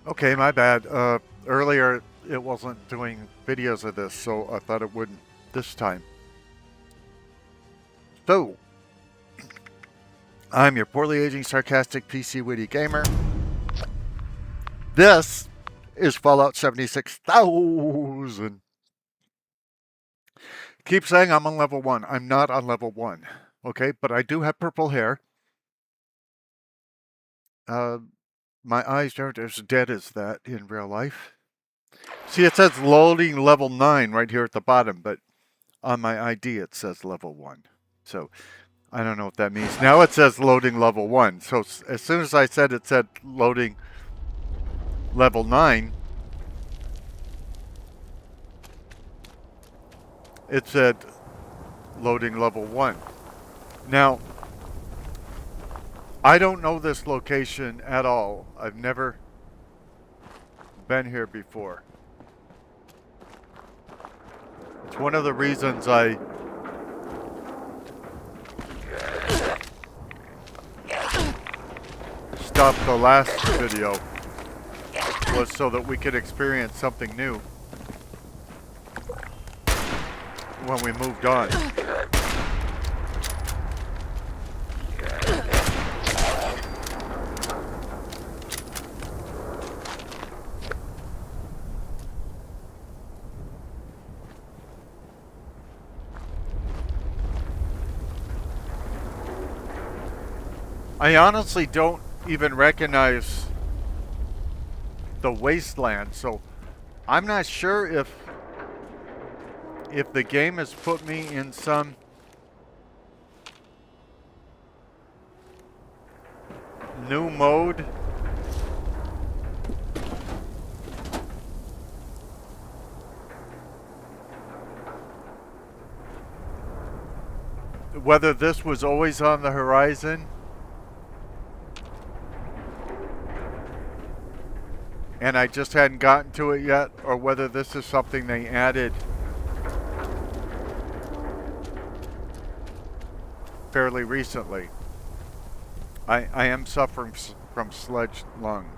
Okay, my bad. Earlier it wasn't doing videos of this, so I thought it wouldn't this time. So, I'm your poorly aging, sarcastic PC witty gamer. This is Fallout 76,000. Keep saying I'm on level 1. I'm not on level 1. Okay, but I do have purple hair. Uh, my eyes aren't as dead as that in real life. See, it says loading level 9 right here at the bottom, but on my ID it says level 1. So I don't know what that means. Now it says loading level 1. So as soon as I said it said loading level 9, it said loading level 1. Now, I don't know this location at all. I've never been here before. It's one of the reasons I stopped the last video, was so that we could experience something new when we moved on. I honestly don't even recognize the wasteland, so I'm not sure if the game has put me in some new mode. Whether this was always on the horizon and I just hadn't gotten to it yet, or whether this is something they added fairly recently. I am suffering from sledge lung.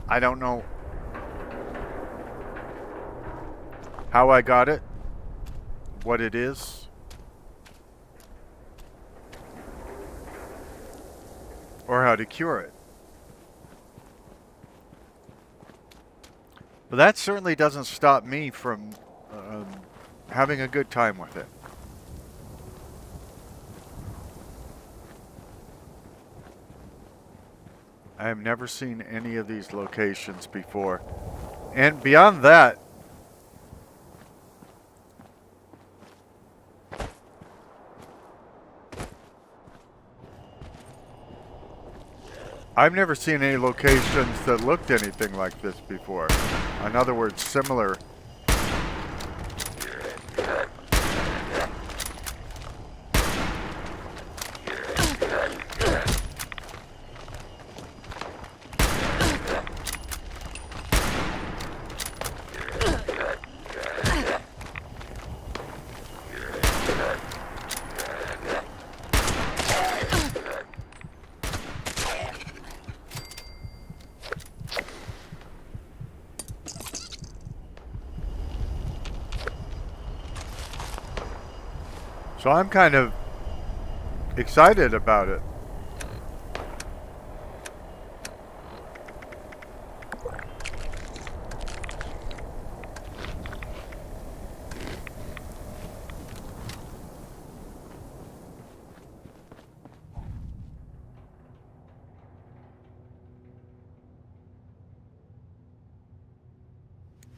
I don't know how I got it, what it is, or how to cure it. But that certainly doesn't stop me from having a good time with it. I have never seen any of these locations before. And beyond that, I've never seen any locations that looked anything like this before. In other words, similar. So I'm kind of excited about it.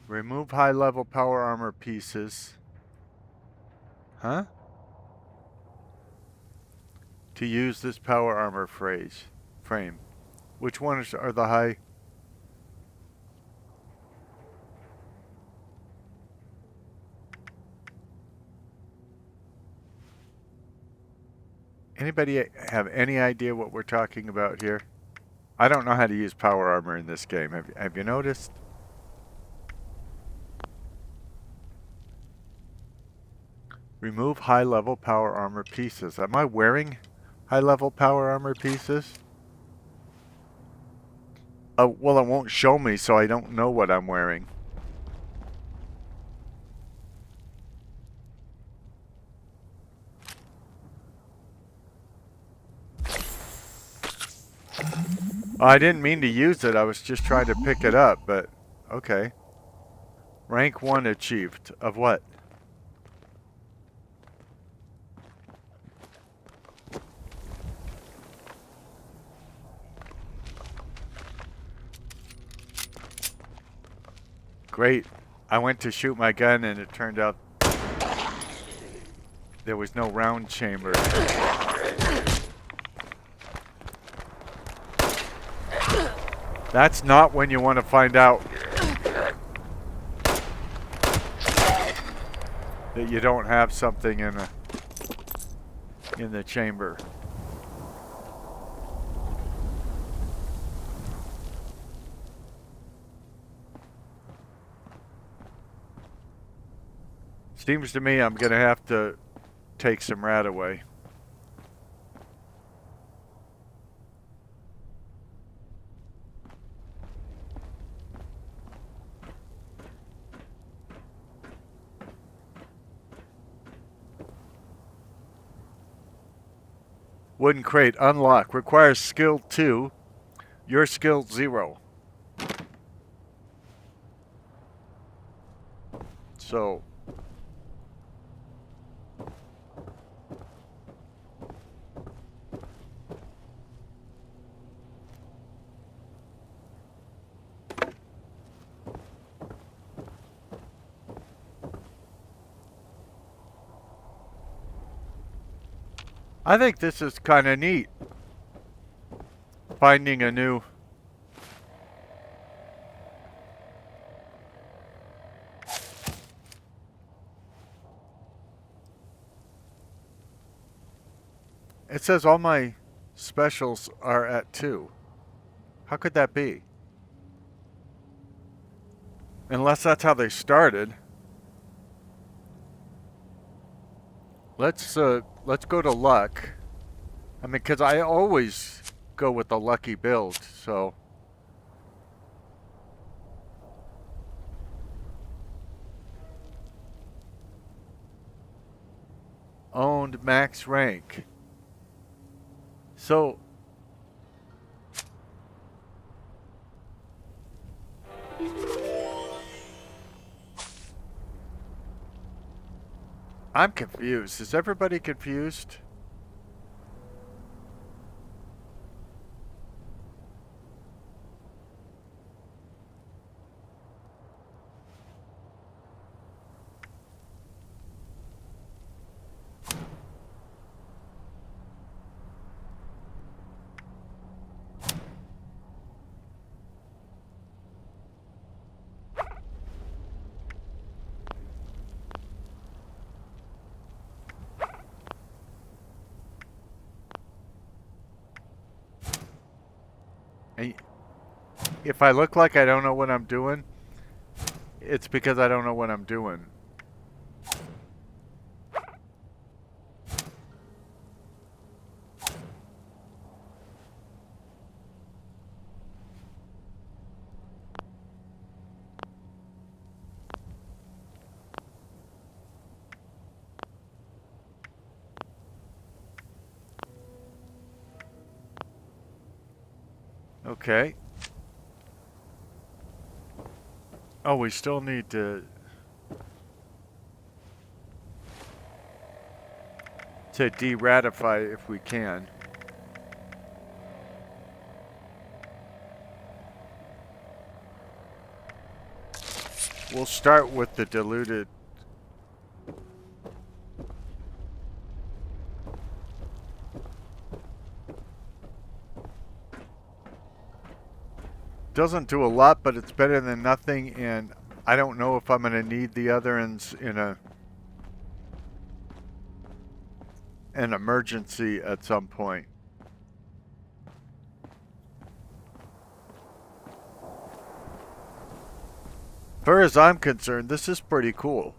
Remove high-level power armor pieces. Huh? To use this power armor frame. Which ones are the high? Anybody have any idea what we're talking about here? I don't know how to use power armor in this game. Have you noticed? Remove high-level power armor pieces. Am I wearing high-level power armor pieces? Well, it won't show me, so I don't know what I'm wearing. I didn't mean to use it. I was just trying to pick it up, but okay. Rank 1 achieved. Of what? Great. I went to shoot my gun and it turned out there was no round chamber. That's not when you want to find out that you don't have something in the chamber. Seems to me I'm gonna have to take some rat away. Wooden crate unlock. Requires skill 2. Your skill 0. So I think this is kind of neat. Finding a new... It says all my specials are at 2. How could that be? Unless that's how they started. Let's go to luck. I mean, because I always go with the lucky build, so... Owned max rank. So... I'm confused. Is everybody confused? And if I look like I don't know what I'm doing, it's because I don't know what I'm doing. Okay. Oh, we still need to de-ratify if we can. We'll start with the diluted. Doesn't do a lot, but it's better than nothing, and I don't know if I'm going to need the other ends in an emergency at some point. As far as I'm concerned, this is pretty cool.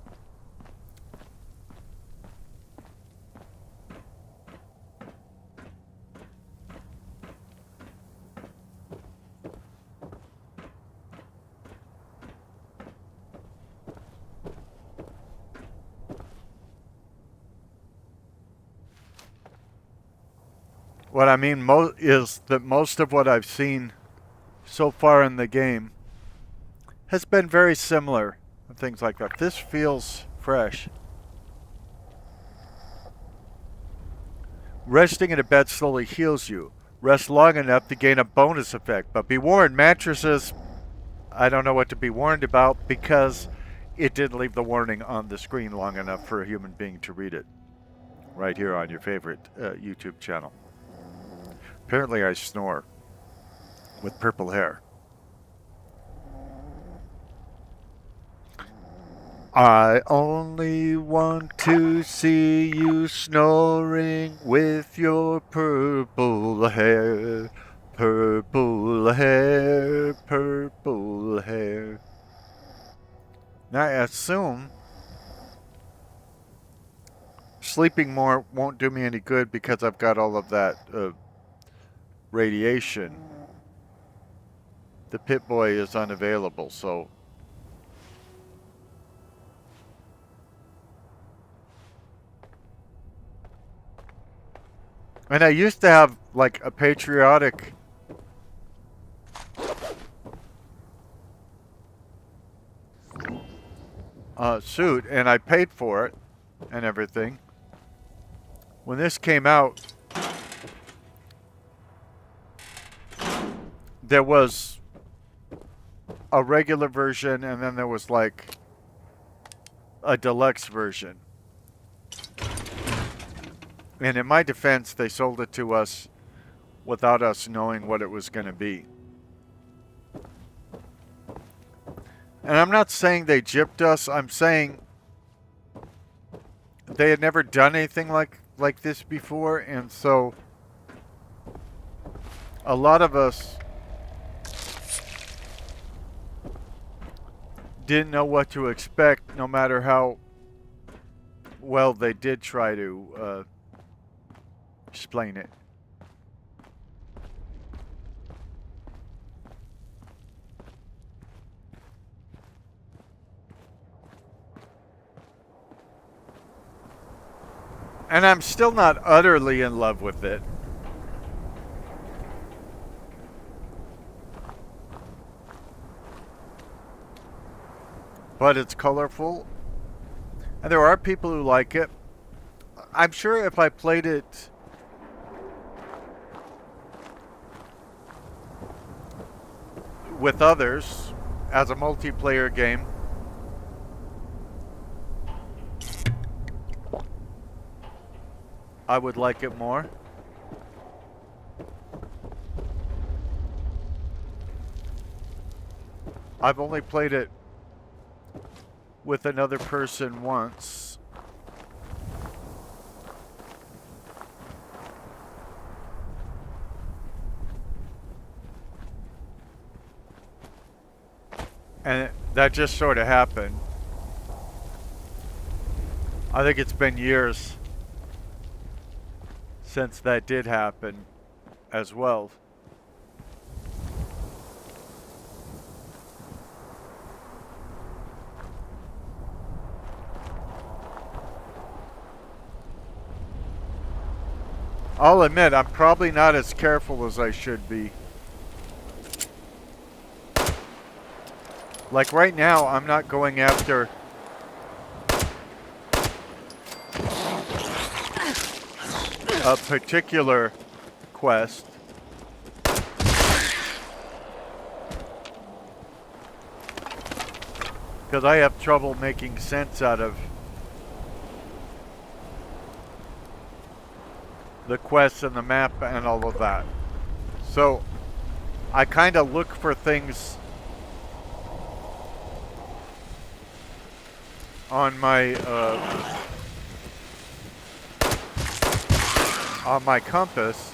What I mean is that most of what I've seen so far in the game has been very similar and things like that. This feels fresh. Resting in a bed slowly heals you. Rest long enough to gain a bonus effect. But be warned, mattresses, I don't know what to be warned about because it didn't leave the warning on the screen long enough for a human being to read it. Right here on your favorite YouTube channel. Apparently I snore with purple hair. I only want to see you snoring with your purple hair. Purple hair, purple hair. Now I assume sleeping more won't do me any good because I've got all of that radiation. The Pip-Boy is unavailable, so... And I used to have, like, a patriotic suit, and I paid for it and everything. When this came out, there was a regular version, and then there was, like, a deluxe version. And in my defense, they sold it to us without us knowing what it was going to be. And I'm not saying they gypped us. I'm saying they had never done anything like this before. And so a lot of us didn't know what to expect, no matter how well they did try to explain it. And I'm still not utterly in love with it. But it's colorful. And there are people who like it. I'm sure if I played it with others as a multiplayer game, I would like it more. I've only played it with another person once. And that just sort of happened. I think it's been years since that did happen as well. I'll admit, I'm probably not as careful as I should be. Like right now, I'm not going after a particular quest. Because I have trouble making sense out of the quests and the map and all of that. So I kind of look for things on my compass,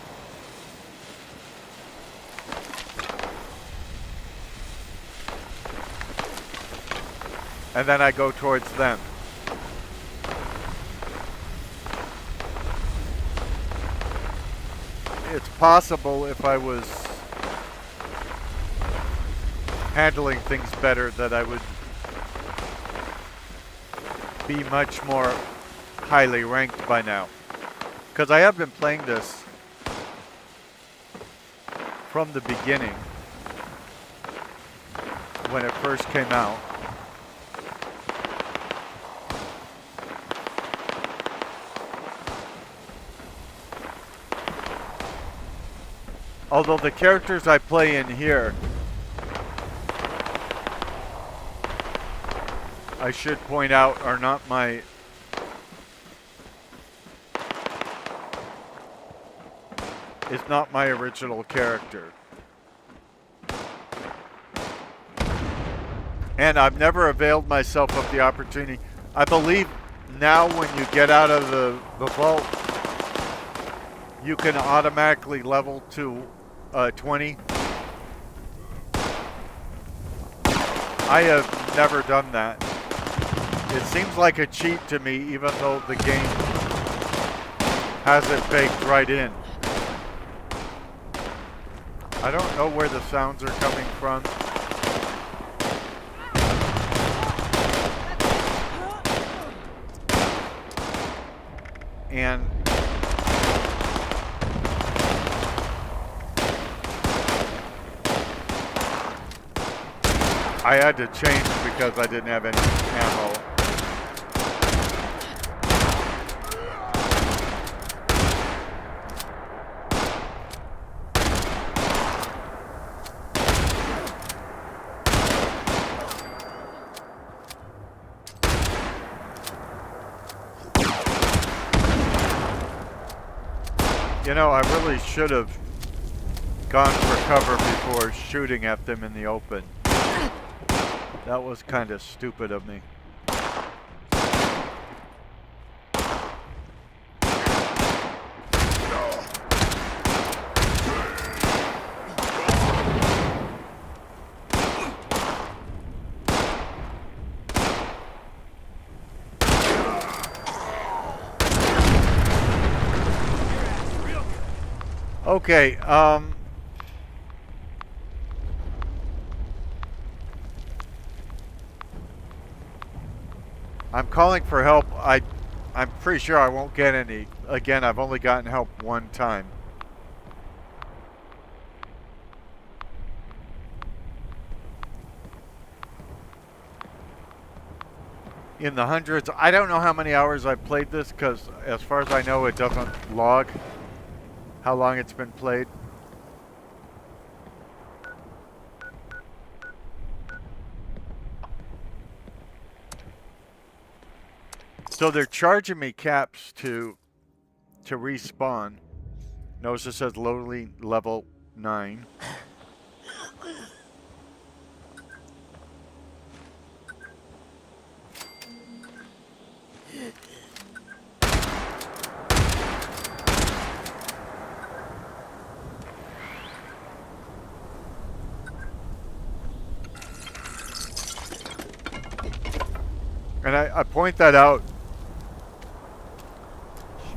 and then I go towards them. It's possible if I was handling things better that I would be much more highly ranked by now. Because I have been playing this from the beginning when it first came out. Although the characters I play in here, I should point out, are not my... is not my original character. And I've never availed myself of the opportunity. I believe now when you get out of the vault, you can automatically level to 20. I have never done that. It seems like a cheat to me, even though the game has it baked right in. I don't know where the sounds are coming from. And I had to change because I didn't have any ammo. You know, I really should have gone for cover before shooting at them in the open. That was kind of stupid of me. Okay, I'm calling for help. I'm pretty sure I won't get any. Again, I've only gotten help one time. In the hundreds, I don't know how many hours I've played this because as far as I know, it doesn't log how long it's been played. So they're charging me caps to respawn. Notice it says loading level 9. And I point that out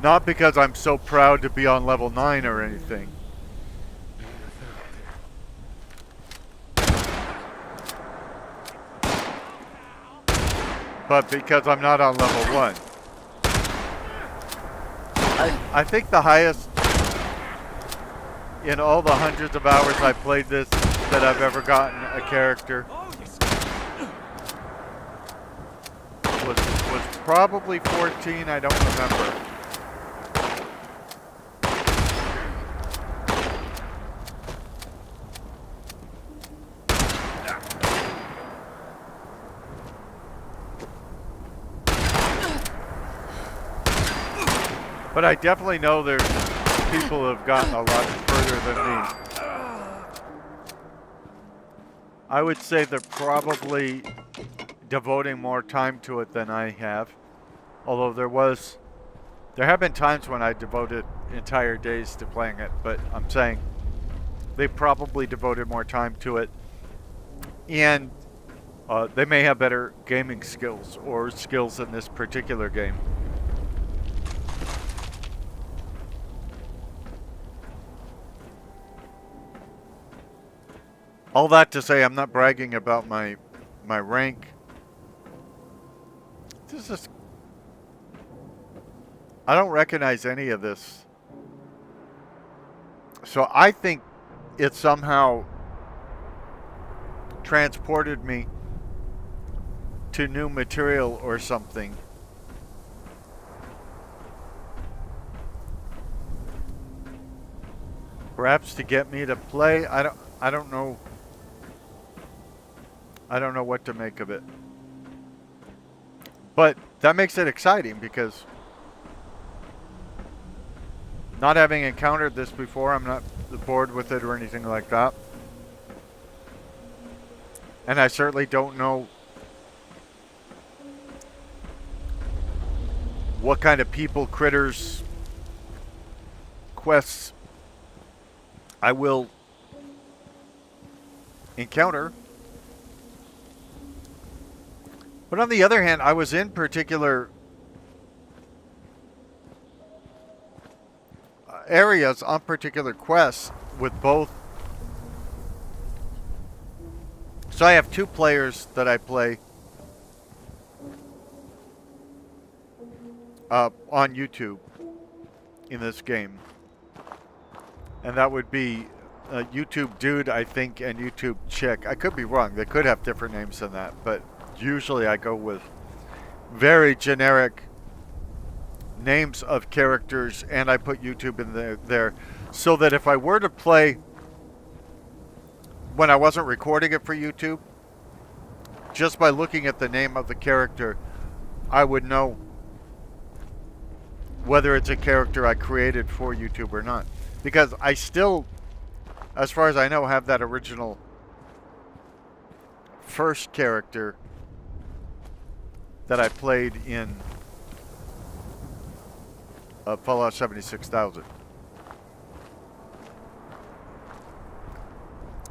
not because I'm so proud to be on level 9 or anything. But because I'm not on level 1. I think the highest in all the hundreds of hours I've played this that I've ever gotten a character was probably 14, I don't remember. But I definitely know there's people who have gotten a lot further than me. I would say they're probably devoting more time to it than I have. Although there have been times when I devoted entire days to playing it, but I'm saying they probably devoted more time to it. And they may have better gaming skills or skills in this particular game. All that to say, I'm not bragging about my rank. This is... I don't recognize any of this. So I think it somehow transported me to new material or something. Perhaps to get me to play. I don't know. I don't know what to make of it. But that makes it exciting because not having encountered this before, I'm not bored with it or anything like that. And I certainly don't know what kind of people, critters, quests I will encounter. But on the other hand, I was in particular areas on particular quests with both. So I have two players that I play on YouTube in this game. And that would be YouTube Dude, I think, and YouTube Chick. I could be wrong. They could have different names than that. But usually I go with very generic names of characters, and I put YouTube in there so that if I were to play when I wasn't recording it for YouTube, just by looking at the name of the character, I would know whether it's a character I created for YouTube or not. Because I still, as far as I know, have that original first character that I played in Fallout 76,000.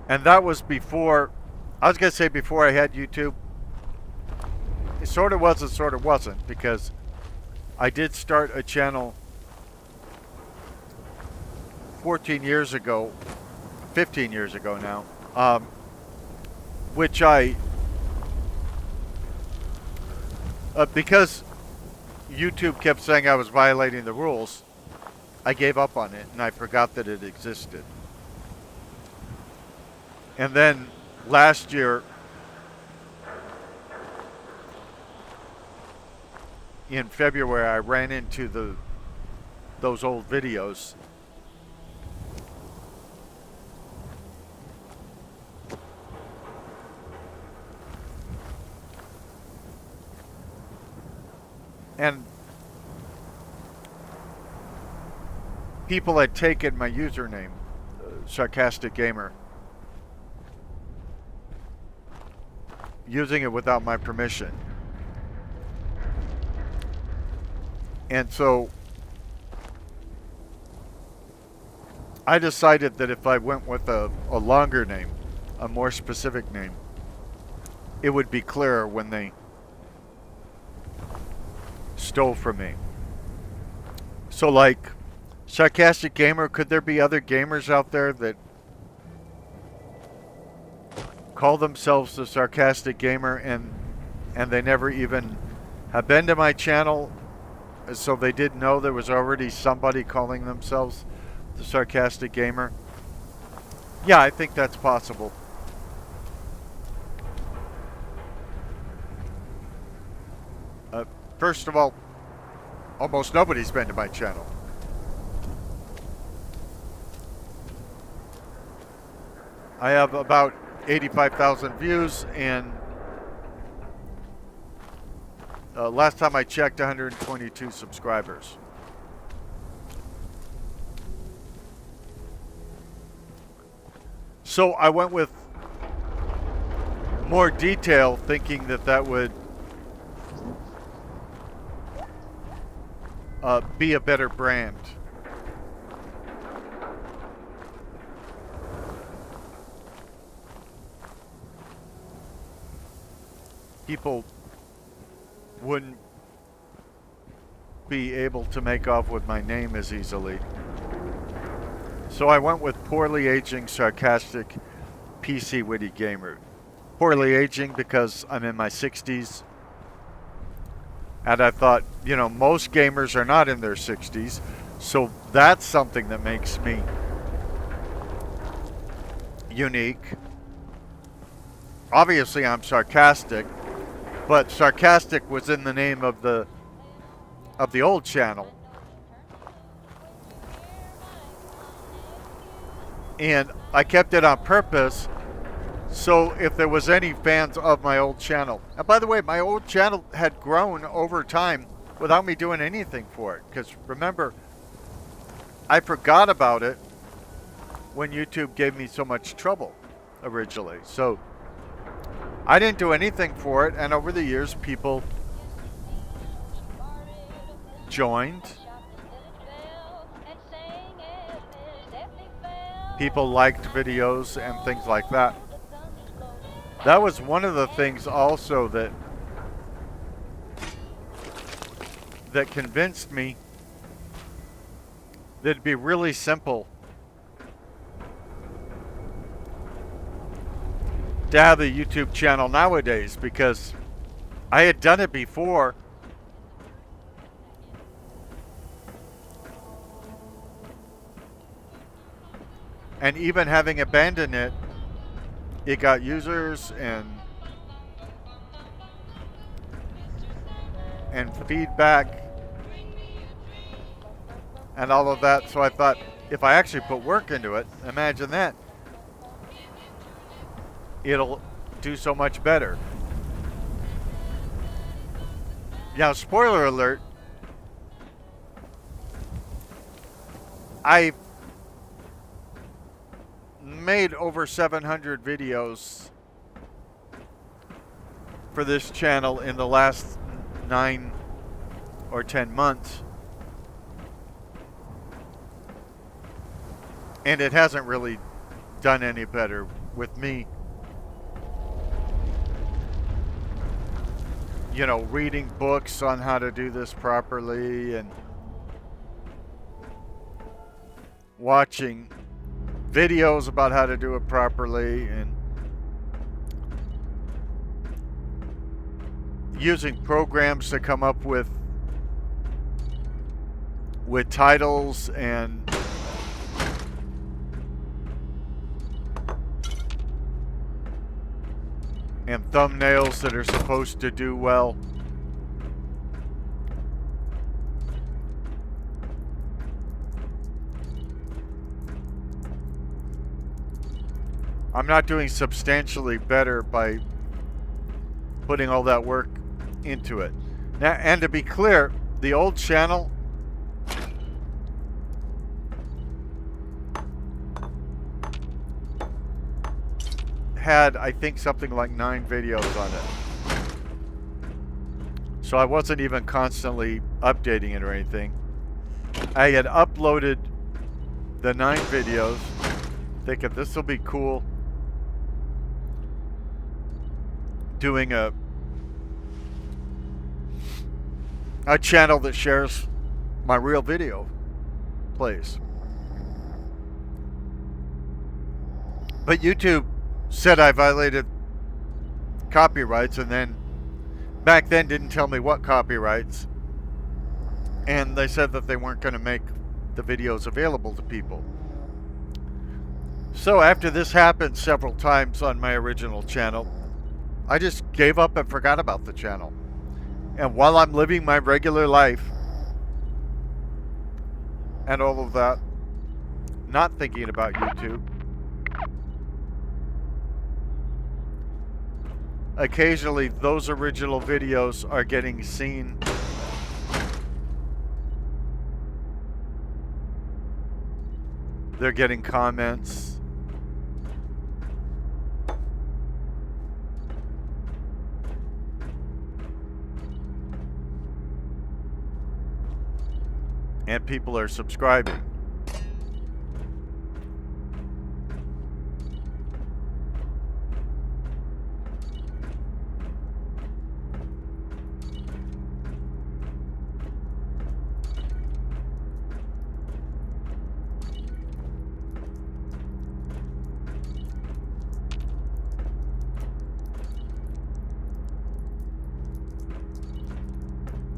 And that was before, I was going to say before I had YouTube. It sort of was and sort of wasn't, because I did start a channel 14 years ago, 15 years ago now, which I, because YouTube kept saying I was violating the rules, I gave up on it and I forgot that it existed. And then last year, in February, I ran into those old videos. And people had taken my username, Sarcastic Gamer, using it without my permission. And so I decided that if I went with a longer name, a more specific name, it would be clearer when they stole from me. So like Sarcastic Gamer, could there be other gamers out there that call themselves the Sarcastic Gamer and they never even have been to my channel, so they didn't know there was already somebody calling themselves the Sarcastic Gamer? Yeah, I think that's possible. First of all, almost nobody's been to my channel. I have about 85,000 views, and last time I checked, 122 subscribers. So I went with more detail, thinking that that would be a better brand. People wouldn't be able to make off with my name as easily. So I went with Poorly Aging Sarcastic PC Witty Gamer. Poorly aging because I'm in my 60s. And I thought, you know, most gamers are not in their 60s. So that's something that makes me unique. Obviously, I'm sarcastic, but sarcastic was in the name of the old channel. And I kept it on purpose, so if there was any fans of my old channel. And by the way, my old channel had grown over time without me doing anything for it. Because remember, I forgot about it when YouTube gave me so much trouble originally. So I didn't do anything for it, and over the years people joined. People liked videos and things like that. That was one of the things also that convinced me that it'd be really simple to have a YouTube channel nowadays, because I had done it before. And even having abandoned it, it got users and feedback and all of that. So I thought, if I actually put work into it, imagine that. It'll do so much better. Now, spoiler alert, I made over 700 videos for this channel in the last 9 or 10 months. And it hasn't really done any better with me, you know, reading books on how to do this properly and watching videos about how to do it properly and using programs to come up with titles and thumbnails that are supposed to do well. I'm not doing substantially better by putting all that work into it. Now, and to be clear, the old channel had, I think, something like 9 videos on it. So I wasn't even constantly updating it or anything. I had uploaded the 9 videos, thinking this will be cool, doing a channel that shares my real video plays. But YouTube said I violated copyrights, and then back then didn't tell me what copyrights, and they said that they weren't going to make the videos available to people. So after this happened several times on my original channel, I just gave up and forgot about the channel. And while I'm living my regular life and all of that, not thinking about YouTube, occasionally those original videos are getting seen. They're getting comments. And people are subscribing.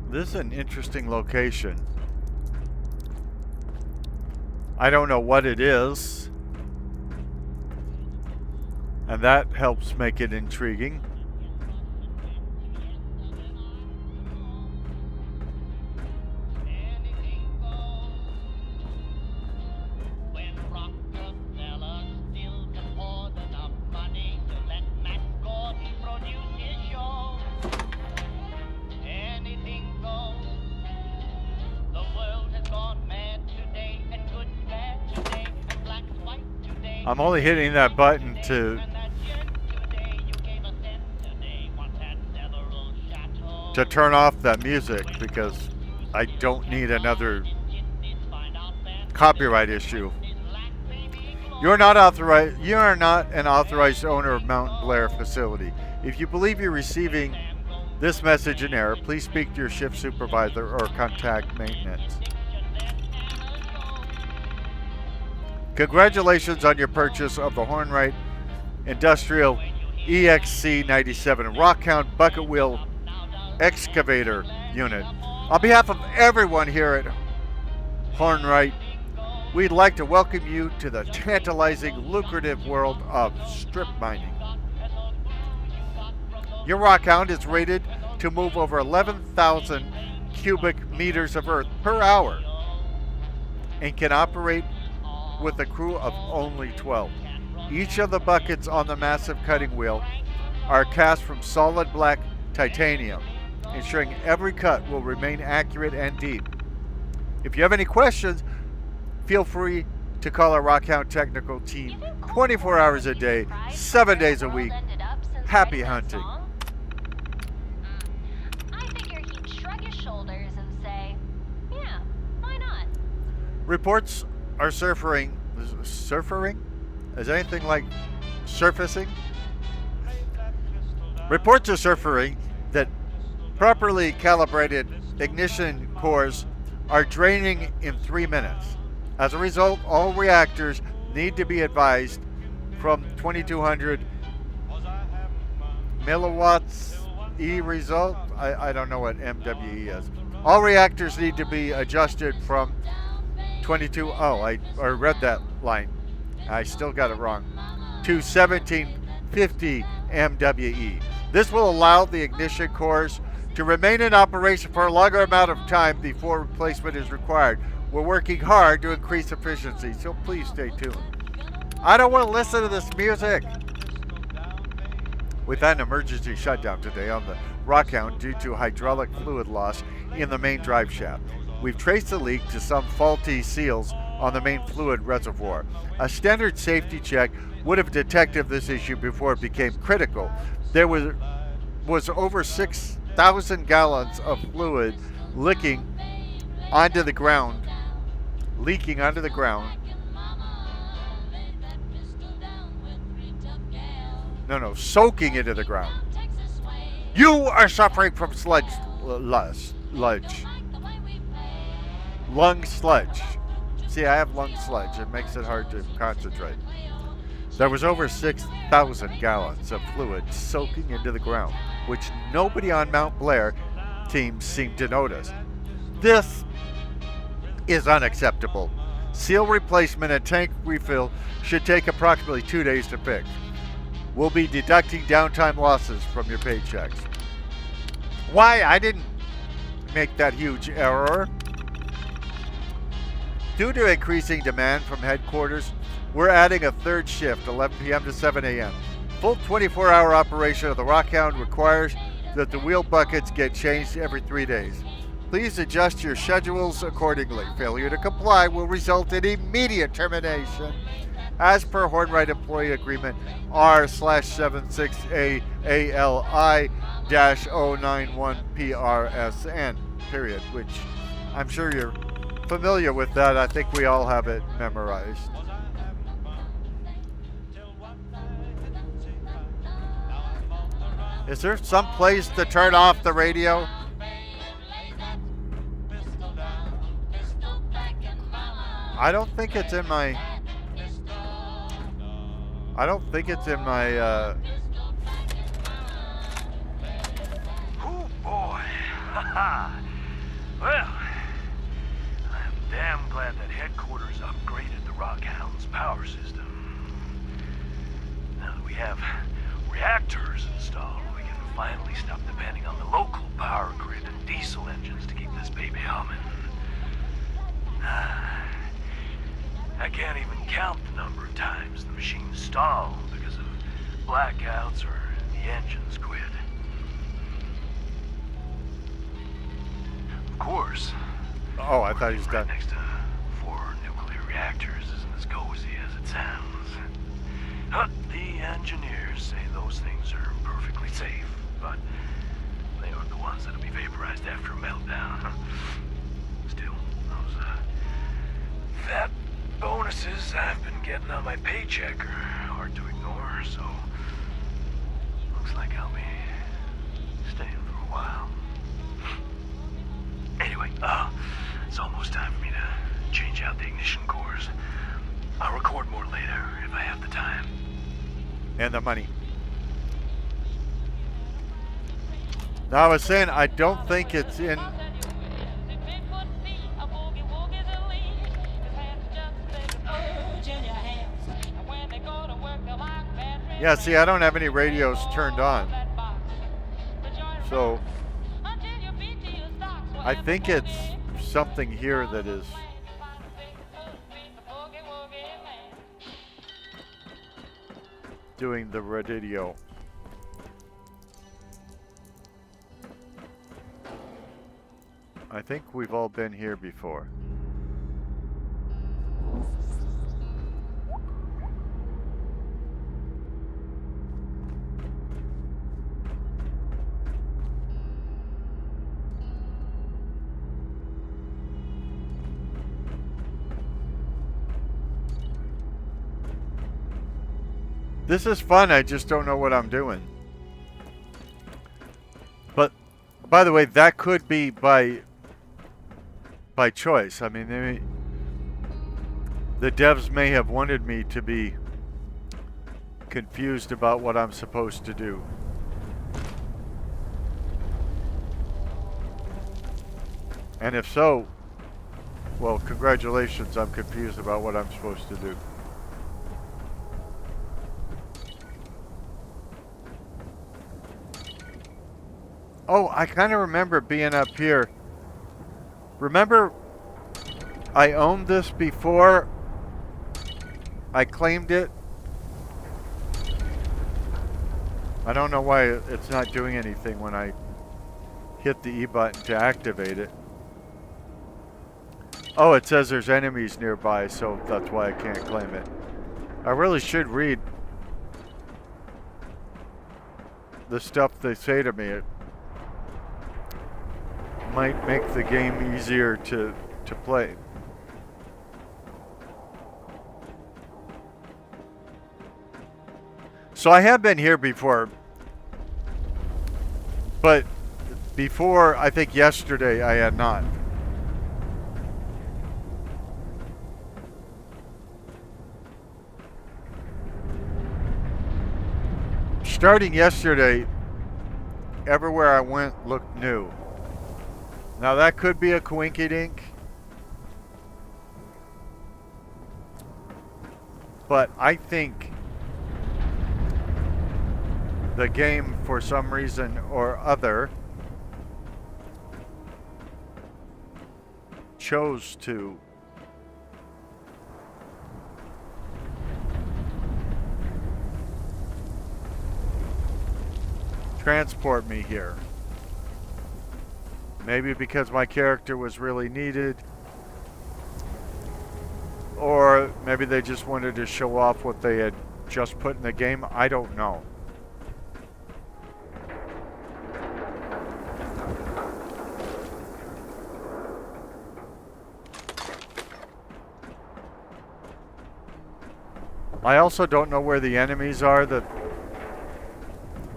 This is an interesting location. I don't know what it is. And that helps make it intriguing. I'm only hitting that button to turn off that music because I don't need another copyright issue. You are not an authorized owner of Mountain Blair facility. If you believe you're receiving this message in error, please speak to your shift supervisor or contact maintenance. Congratulations on your purchase of the Hornwright Industrial EXC97 Rockhound Bucket Wheel Excavator Unit. On behalf of everyone here at Hornwright, we'd like to welcome you to the tantalizing, lucrative world of strip mining. Your Rockhound is rated to move over 11,000 cubic meters of earth per hour and can operate with a crew of only 12. Each of the buckets on the massive cutting wheel are cast from solid black titanium, ensuring every cut will remain accurate and deep. If you have any questions, feel free to call our Rockhound technical team 24 hours a day, 7 days a week. Happy hunting. I figure he'd shrug his shoulders and say, yeah, why not? Reports are surfacing? Is anything like surfacing? Reports are surfacing that properly calibrated ignition cores are draining in 3 minutes. As a result, all reactors need to be advised from 2200 milliwatts E result. I don't know what MWE is. All reactors need to be adjusted from 22. Oh, I read that line. I still got it wrong. To 1750 MWE. This will allow the ignition cores to remain in operation for a longer amount of time before replacement is required. We're working hard to increase efficiency, so please stay tuned. I don't want to listen to this music. We've had an emergency shutdown today on the Rockhound due to hydraulic fluid loss in the main drive shaft. We've traced the leak to some faulty seals on the main fluid reservoir. A standard safety check would have detected this issue before it became critical. There was over 6,000 gallons of fluid leaking onto the ground. Soaking into the ground. You are suffering from lung sludge. See, I have lung sludge. It makes it hard to concentrate. There was over 6,000 gallons of fluid soaking into the ground, which nobody on Mount Blair team seemed to notice. This is unacceptable. Seal replacement and tank refill should take approximately 2 days to fix. We'll be deducting downtime losses from your paychecks. Why? I didn't make that huge error. Due to increasing demand from headquarters, we're adding a third shift, 11 p.m. to 7 a.m. Full 24-hour operation of the Rockhound requires that the wheel buckets get changed every 3 days. Please adjust your schedules accordingly. Failure to comply will result in immediate termination. As per Hornwright Employee Agreement R/76AALI-091PRSN, period, which I'm sure you're familiar with that. I think we all have it memorized. Is there some place to turn off the radio? I don't think it's in my... Oh boy. Well, I'm damn glad that headquarters upgraded the Rockhound's power system. Now that we have reactors installed, we can finally stop depending on the local power grid and diesel engines to keep this baby humming. I can't even count the number of times the machine stalled because of blackouts or the engines quit. Of course. Oh, I thought he was right done. next to 4 nuclear reactors isn't as cozy as it sounds. The engineers say those things are perfectly safe, but they aren't the ones that'll be vaporized after a meltdown. Still, those fat bonuses I've been getting on my paycheck are hard to ignore, so looks like I'll be staying for a while. Anyway, it's almost time for me to change out the ignition cores. I'll record more later if I have the time. And the money. Now I was saying I don't think it's in. Yeah, see, I don't have any radios turned on. So I think it's something here that is doing the radio. I think we've all been here before. This is fun, I just don't know what I'm doing. But, by the way, that could be by choice. I mean, the devs may have wanted me to be confused about what I'm supposed to do. And if so, well, congratulations, I'm confused about what I'm supposed to do. Oh, I kind of remember being up here. Remember, I owned this before I claimed it. I don't know why it's not doing anything when I hit the E button to activate it. Oh, it says there's enemies nearby, so that's why I can't claim it. I really should read the stuff they say to me. It might make the game easier to play. So I have been here before, but before, I think yesterday, I had not. Starting yesterday, everywhere I went looked new. Now that could be a coinkydink, but I think the game, for some reason or other, chose to transport me here. Maybe because my character was really needed, or maybe they just wanted to show off what they had just put in the game. I don't know. I also don't know where the enemies are that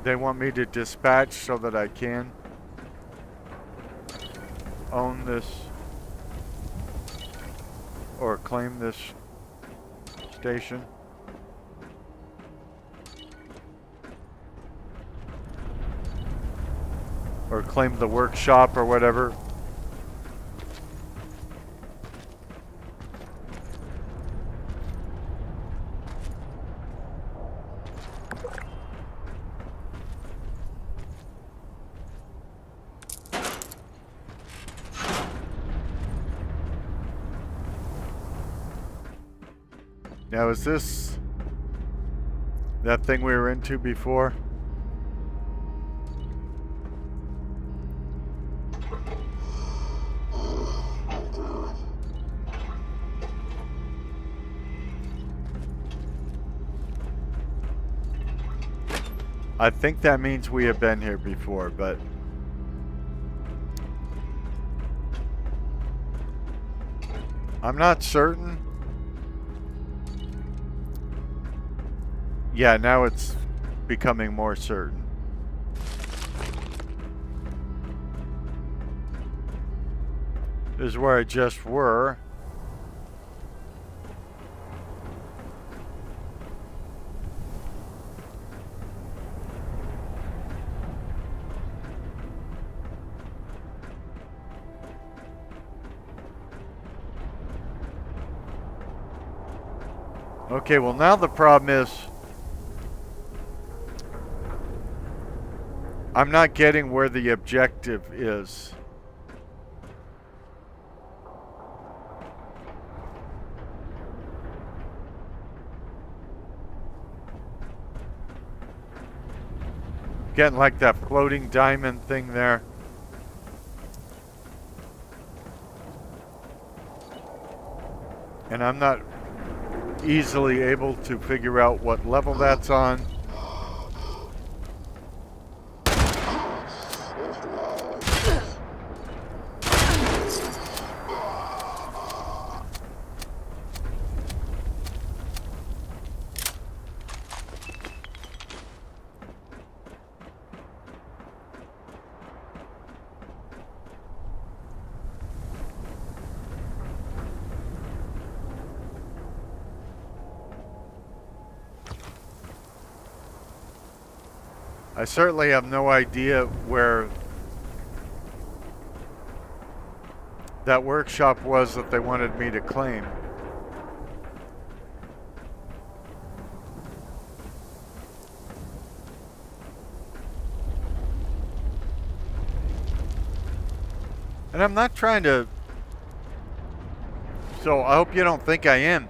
they want me to dispatch so that I can own this or claim this station. Or claim the workshop or whatever. Now, is this that thing we were into before? I think that means we have been here before, but I'm not certain. Yeah, now it's becoming more certain. This is where I just were. Okay, well now the problem is I'm not getting where the objective is. Getting like that floating diamond thing there. And I'm not easily able to figure out what level that's on. I certainly have no idea where that workshop was that they wanted me to claim. And I'm not trying to... So I hope you don't think I am.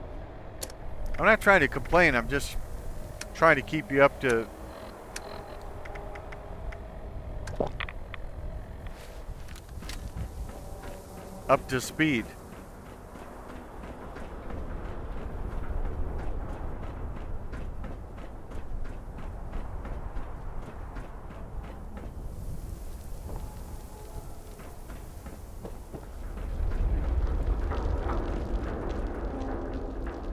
I'm not trying to complain. I'm just trying to keep you up to... speed.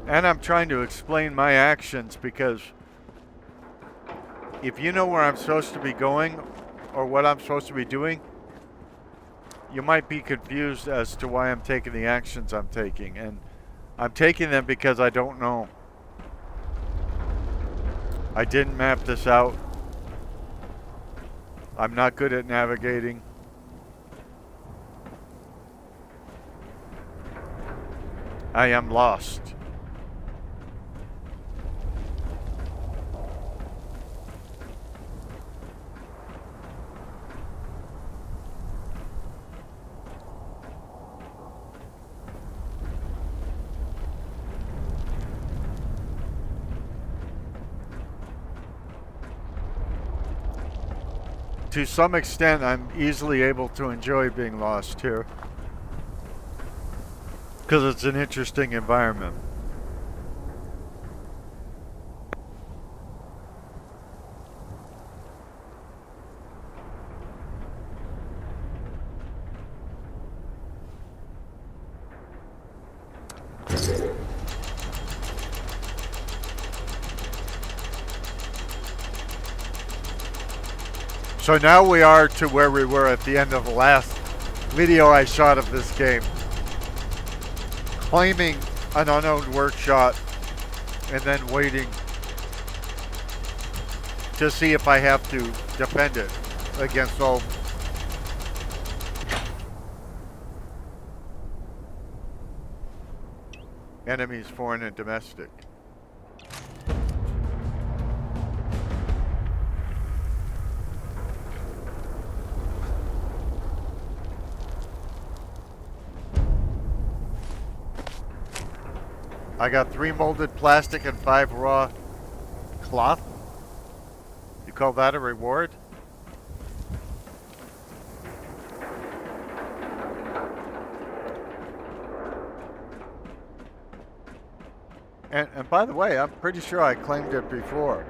And I'm trying to explain my actions because if you know where I'm supposed to be going or what I'm supposed to be doing, you might be confused as to why I'm taking the actions I'm taking. And I'm taking them because I don't know. I didn't map this out. I'm not good at navigating. I am lost. To some extent, I'm easily able to enjoy being lost here because it's an interesting environment. So now we are to where we were at the end of the last video I shot of this game. Claiming an unknown workshop and then waiting to see if I have to defend it against all enemies, foreign and domestic. I got 3 molded plastic and 5 raw cloth. You call that a reward? And by the way, I'm pretty sure I claimed it before.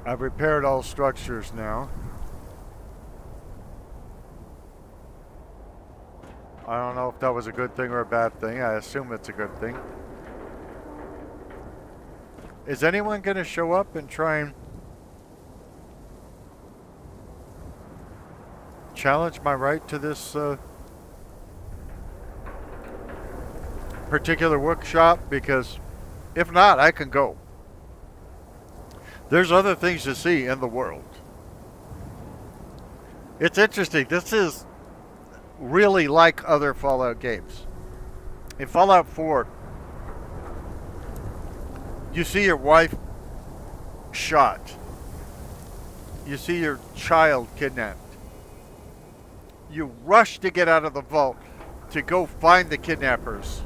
I've repaired all structures now. I don't know if that was a good thing or a bad thing. I assume it's a good thing. Is anyone going to show up and try and challenge my right to this particular workshop? Because if not, I can go. There's other things to see in the world. It's interesting. This is really like other Fallout games. In Fallout 4, you see your wife shot. You see your child kidnapped. You rush to get out of the vault to go find the kidnappers.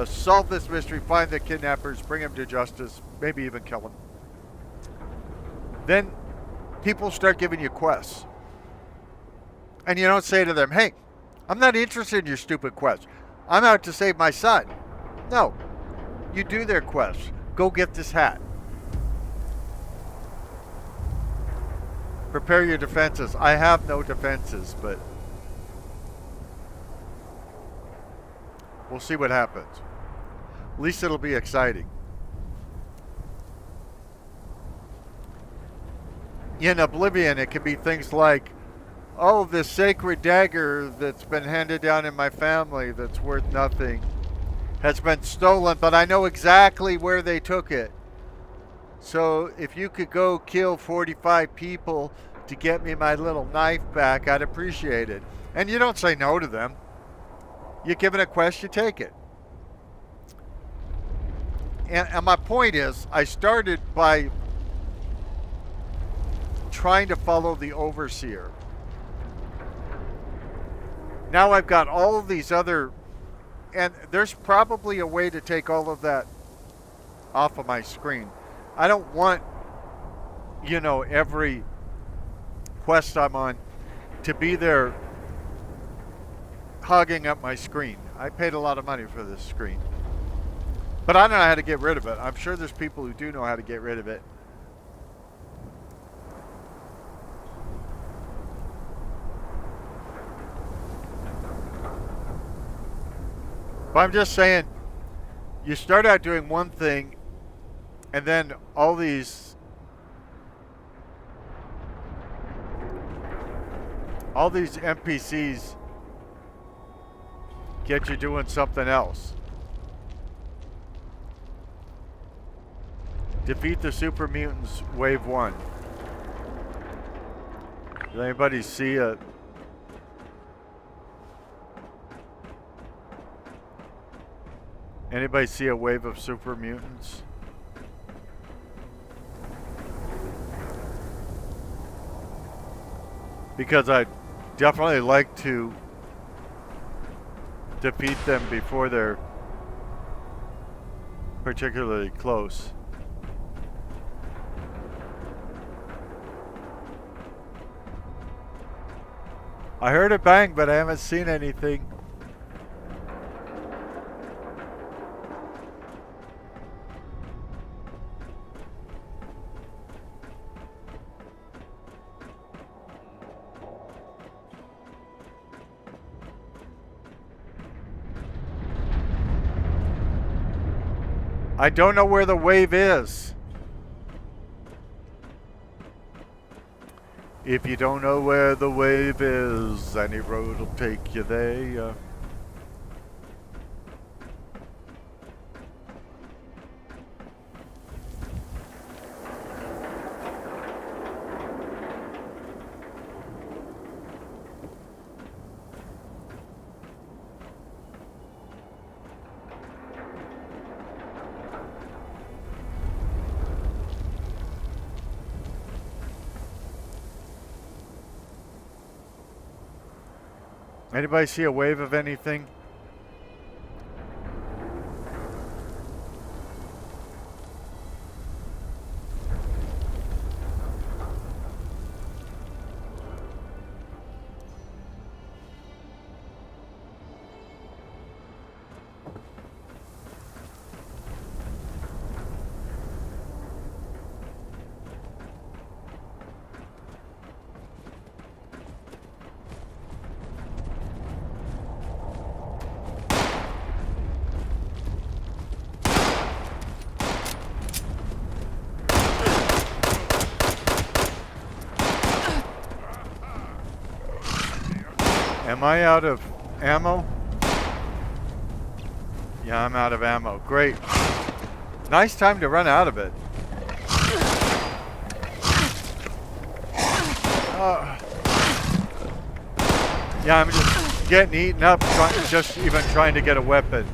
Solve this mystery, find the kidnappers, bring them to justice, maybe even kill them. Then people start giving you quests. And you don't say to them, hey, I'm not interested in your stupid quest. I'm out to save my son. No. You do their quest. Go get this hat. Prepare your defenses. I have no defenses, but we'll see what happens. At least it'll be exciting. In Oblivion, it can be things like, oh, this sacred dagger that's been handed down in my family that's worth nothing has been stolen, but I know exactly where they took it. So if you could go kill 45 people to get me my little knife back, I'd appreciate it. And you don't say no to them. You're given a quest, you take it. And my point is, I started by trying to follow the overseer. Now I've got all of these other, and there's probably a way to take all of that off of my screen. I don't want, every quest I'm on to be there hogging up my screen. I paid a lot of money for this screen. But I don't know how to get rid of it. I'm sure there's people who do know how to get rid of it. But I'm just saying, you start out doing one thing, and then all these NPCs get you doing something else. Defeat the super mutants, wave 1. Does anybody see a... Anybody see a wave of super mutants? Because I'd definitely like to defeat them before they're particularly close. I heard a bang, but I haven't seen anything. I don't know where the wave is. If you don't know where the wave is, any road will take you there. Anybody see a wave of anything? Am I out of ammo? Yeah, I'm out of ammo. Great. Nice time to run out of it. Yeah, I'm just getting eaten up, just even trying to get a weapon.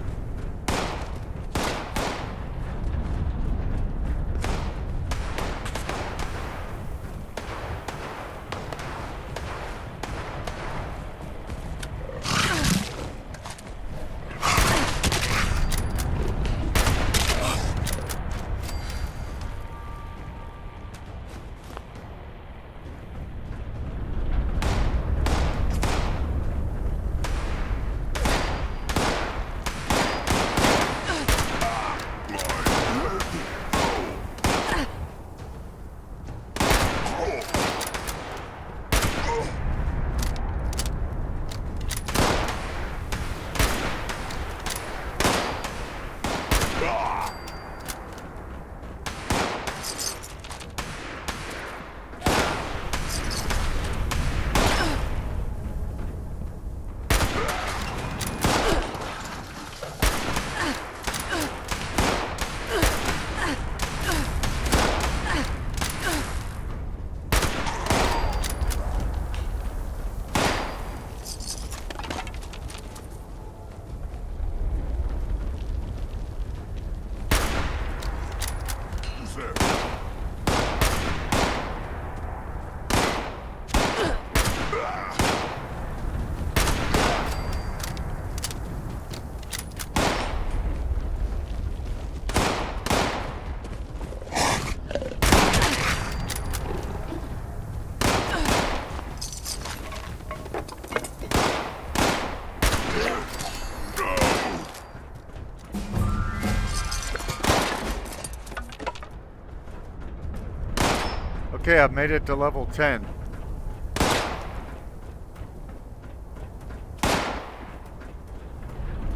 Okay, I've made it to level 10.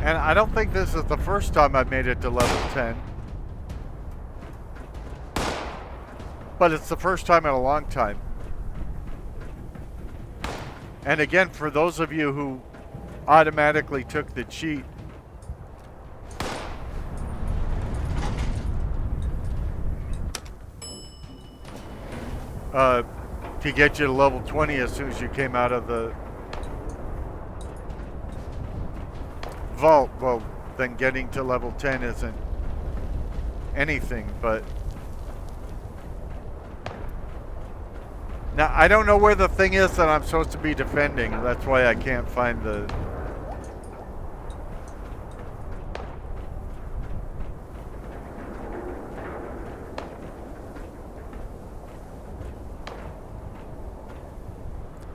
And I don't think this is the first time I've made it to level 10. But it's the first time in a long time. And again, for those of you who automatically took the cheat, to get you to level 20 as soon as you came out of the vault, well, then getting to level 10 isn't anything, but now I don't know where the thing is that I'm supposed to be defending. That's why I can't find the...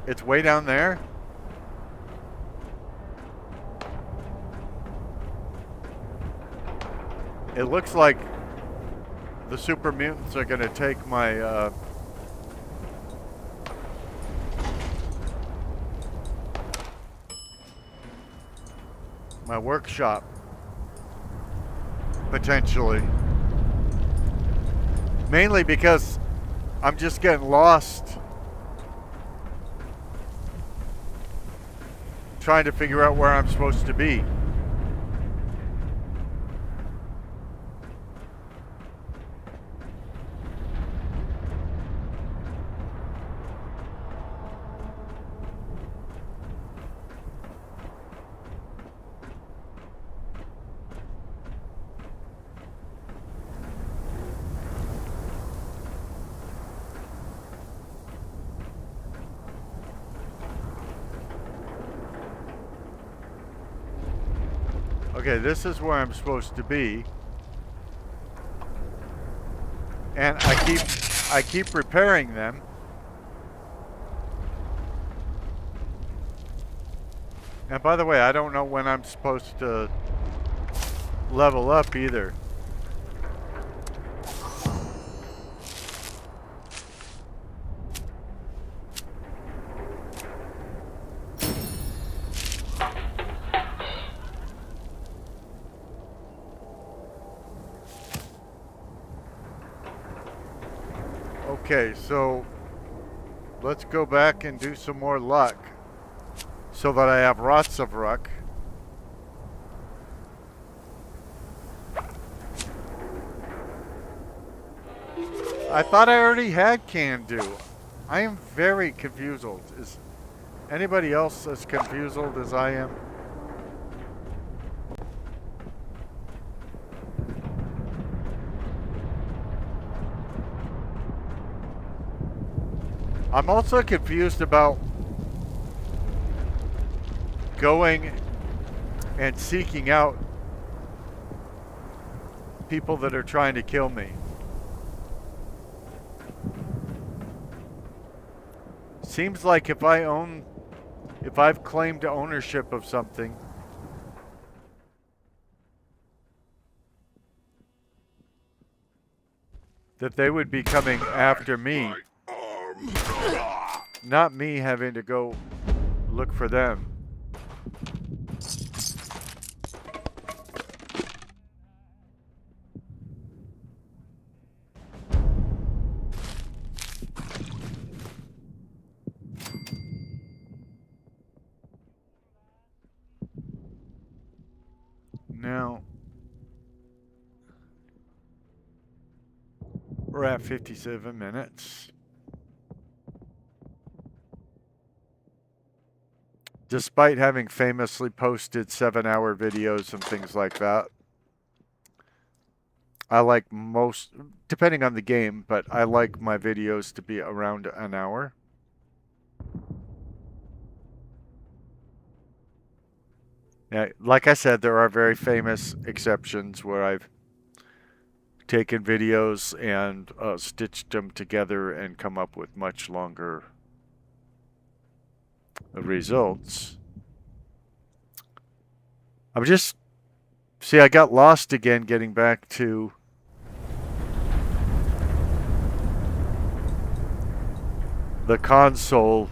It's way down there? It looks like the super mutants are gonna take my, my workshop. Potentially. Mainly because I'm just getting lost trying to figure out where I'm supposed to be. Okay, this is where I'm supposed to be. And I keep repairing them. And by the way, I don't know when I'm supposed to level up either. Okay, so let's go back and do some more luck so that I have lots of luck. I thought I already had can do. I am very confused. Is anybody else as confused as I am? I'm also confused about going and seeking out people that are trying to kill me. Seems like if I've claimed ownership of something, that they would be coming after me. Not me having to go look for them. Now, we're at 57 minutes. Despite having famously posted 7-hour videos and things like that, I like most, depending on the game, but I like my videos to be around an hour. Yeah, like I said, there are very famous exceptions where I've taken videos and stitched them together and come up with much longer results. See, I got lost again getting back to the console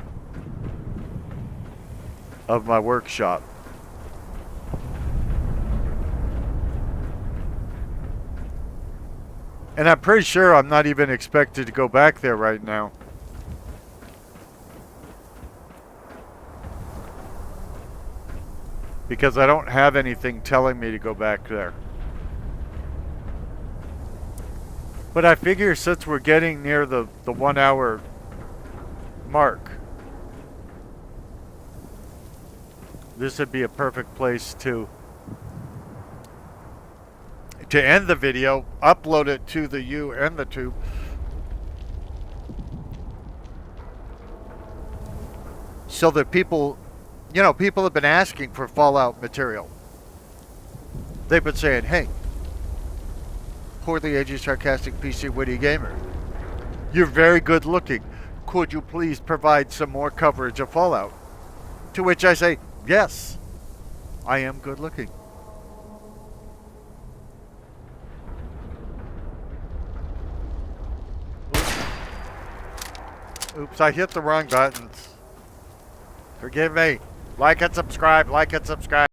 of my workshop. And I'm pretty sure I'm not even expected to go back there right now. Because I don't have anything telling me to go back there. But I figure since we're getting near the 1 hour mark, this would be a perfect place to end the video, upload it to the U and the Tube. So that people have been asking for Fallout material. They've been saying, hey, poorly aged, sarcastic, PC, witty gamer, you're very good looking. Could you please provide some more coverage of Fallout? To which I say, yes, I am good looking. Oops, I hit the wrong buttons. Forgive me. Like and subscribe, like and subscribe.